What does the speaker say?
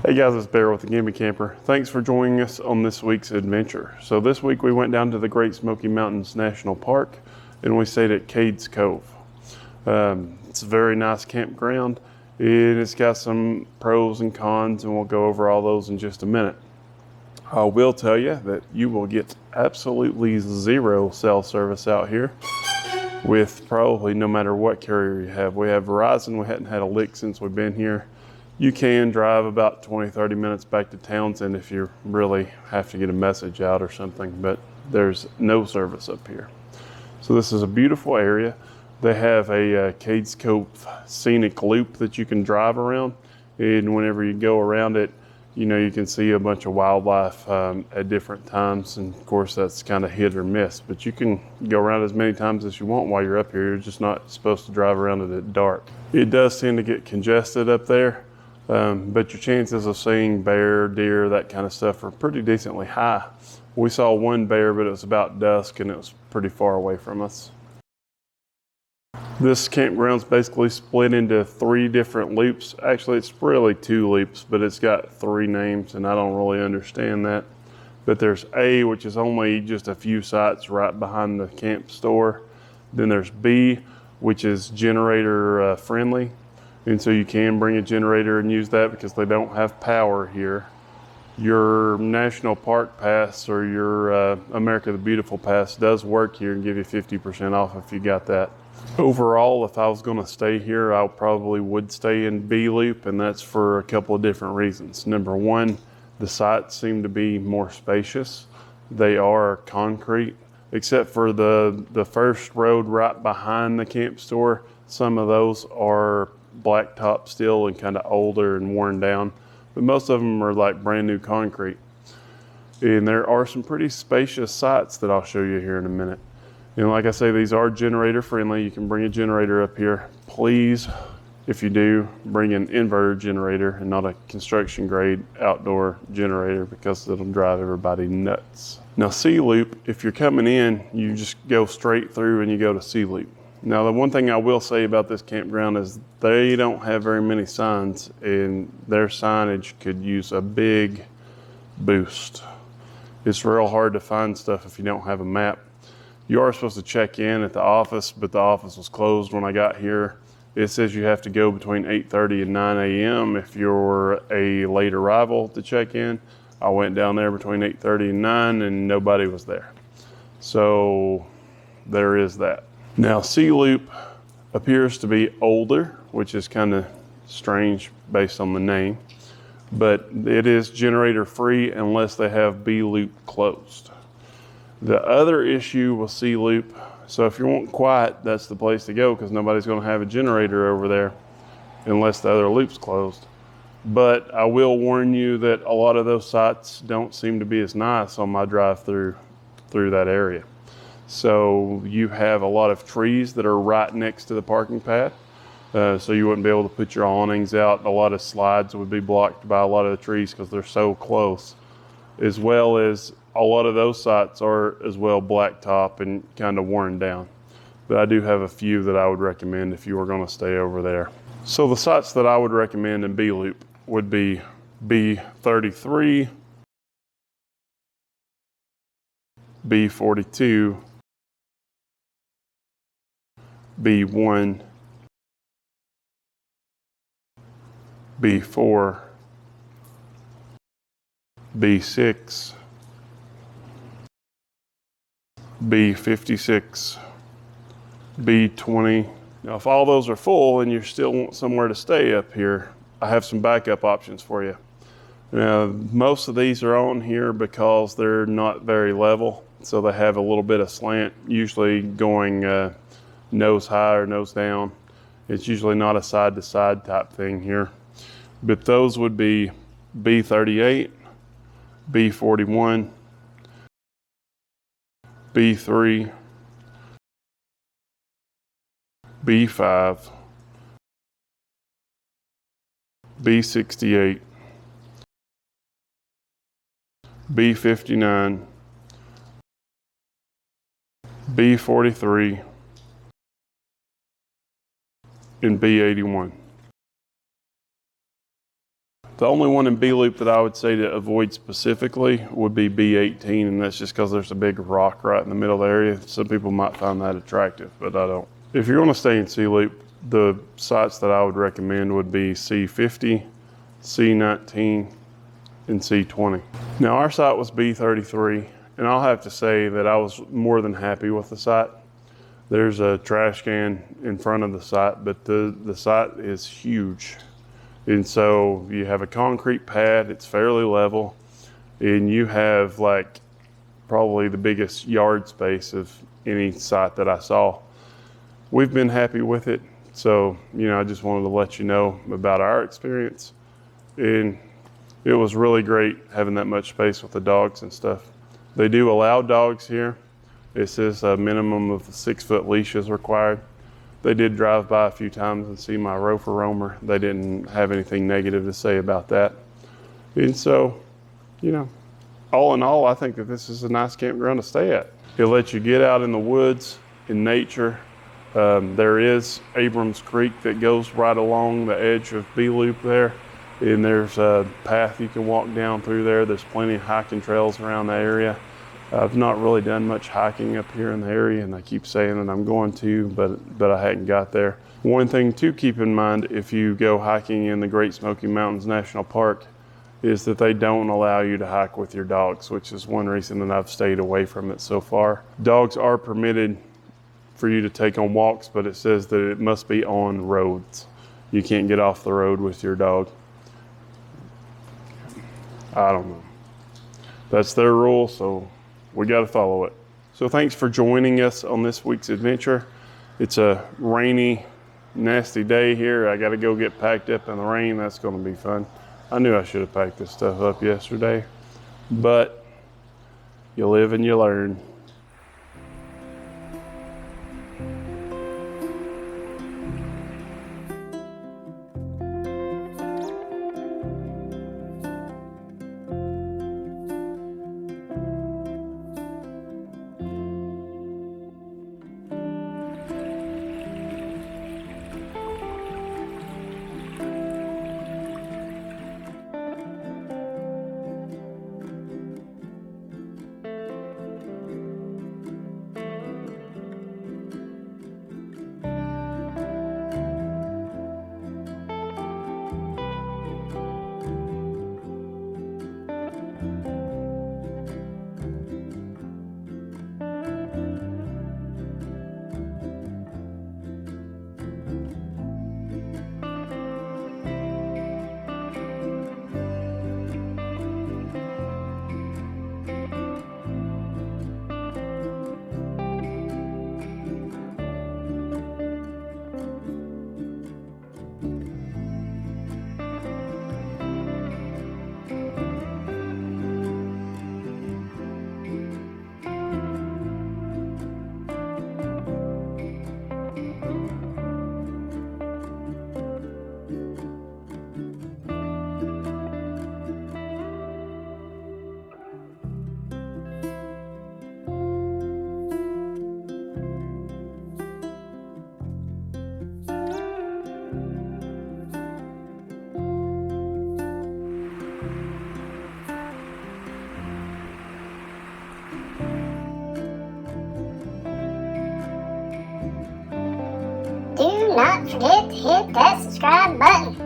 Hey guys, it's Bear with the Gimme Camper. Thanks for joining us on this week's adventure. So this week we went down to the Great Smoky Mountains National Park and we stayed at Cades Cove. It's a very nice campground and it's got some pros and cons, and we'll go over all those in just a minute. I will tell you that you will get absolutely zero cell service out here with probably no matter what carrier you have. We have Verizon. We hadn't had a lick since we've been here. You can drive about 20-30 minutes back to Townsend if you really have to get a message out or something, but there's no service up here. So this is a beautiful area. They have a Cades Cove scenic loop that you can drive around, and whenever you go around it, you know, you can see a bunch of wildlife at different times, and of course that's kind of hit or miss, but you can go around as many times as you want while you're up here. You're just not supposed to drive around it at dark. It does tend to get congested up there. But your chances of seeing bear, deer, that kind of stuff are pretty decently high. We saw one bear, but it was about dusk and it was pretty far away from us. This campground's basically split into 3 different loops. Actually, it's really 2 loops, but it's got 3 names and I don't really understand that. But there's A, which is only just a few sites right behind the camp store. Then there's B, which is generator friendly. And so you can bring a generator and use that because they don't have power here. Your National Park Pass or your America the Beautiful Pass does work here and give you 50% off if you got that. Overall, if I was going to stay here, I probably would stay in B Loop, and that's for a couple of different reasons. Number one, the sites seem to be more spacious. They are concrete, except for the first road right behind the camp store. Some of those are blacktop still and kind of older and worn down, but most of them are like brand new concrete. And there are some pretty spacious sites that I'll show you here in a minute. And like I say, these are generator friendly. You can bring a generator up here. Please, if you do, bring an inverter generator and not a construction grade outdoor generator because it'll drive everybody nuts. Now C Loop, if you're coming in, you just go straight through and you go to C Loop. Now, the one thing I will say about this campground is they don't have very many signs, and their signage could use a big boost. It's real hard to find stuff if you don't have a map. You are supposed to check in at the office, but the office was closed when I got here. It says you have to go between 8:30 and 9 a.m. if you're a late arrival to check in. I went down there between 8:30 and 9 and nobody was there. So there is that. Now, C Loop appears to be older, which is kind of strange based on the name, but it is generator free unless they have B Loop closed. The other issue with C Loop, so if you want quiet, that's the place to go because nobody's going to have a generator over there unless the other loop's closed. But I will warn you that a lot of those sites don't seem to be as nice on my drive through that area. So you have a lot of trees that are right next to the parking pad. So you wouldn't be able to put your awnings out. A lot of slides would be blocked by a lot of the trees because they're so close. As well as a lot of those sites are as well blacktop and kind of worn down. But I do have a few that I would recommend if you were going to stay over there. So the sites that I would recommend in B Loop would be B33, B42, B1, B4, B6, B56, B20. Now, if all those are full and you still want somewhere to stay up here, I have some backup options for you. Now, most of these are on here because they're not very level, so they have a little bit of slant, usually going nose high or nose down. It's usually not a side to side type thing here. But those would be B38, B41, B3, B5, B68, B59, B43, and B81. The only one in B loop that I would say to avoid specifically would be B18, and that's just because there's a big rock right in the middle of the area. Some people might find that attractive, but I don't. If you're going to stay in C loop, the sites that I would recommend would be C50, C19, and C20. Now our site was B33, and I'll have to say that I was more than happy with the site. There's a trash can in front of the site, but the site is huge. And so you have a concrete pad, it's fairly level, and you have like probably the biggest yard space of any site that I saw. We've been happy with it. So, I just wanted to let you know about our experience. And it was really great having that much space with the dogs and stuff. They do allow dogs here. It says a minimum of 6-foot leash is required. They did drive by a few times and see my Rover Roamer. They didn't have anything negative to say about that. And so, all in all, I think that this is a nice campground to stay at. It lets you get out in the woods, in nature. There is Abrams Creek that goes right along the edge of B Loop there. And there's a path you can walk down through there. There's plenty of hiking trails around the area. I've not really done much hiking up here in the area, and I keep saying that I'm going to, but I hadn't got there. One thing to keep in mind if you go hiking in the Great Smoky Mountains National Park is that they don't allow you to hike with your dogs, which is one reason that I've stayed away from it so far. Dogs are permitted for you to take on walks, but it says that it must be on roads. You can't get off the road with your dog. I don't know. That's their rule, so we got to follow it. So thanks for joining us on this week's adventure. It's a rainy, nasty day here. I got to go get packed up in the rain. That's going to be fun. I knew I should have packed this stuff up yesterday, but you live and you learn. Do not forget to hit that subscribe button.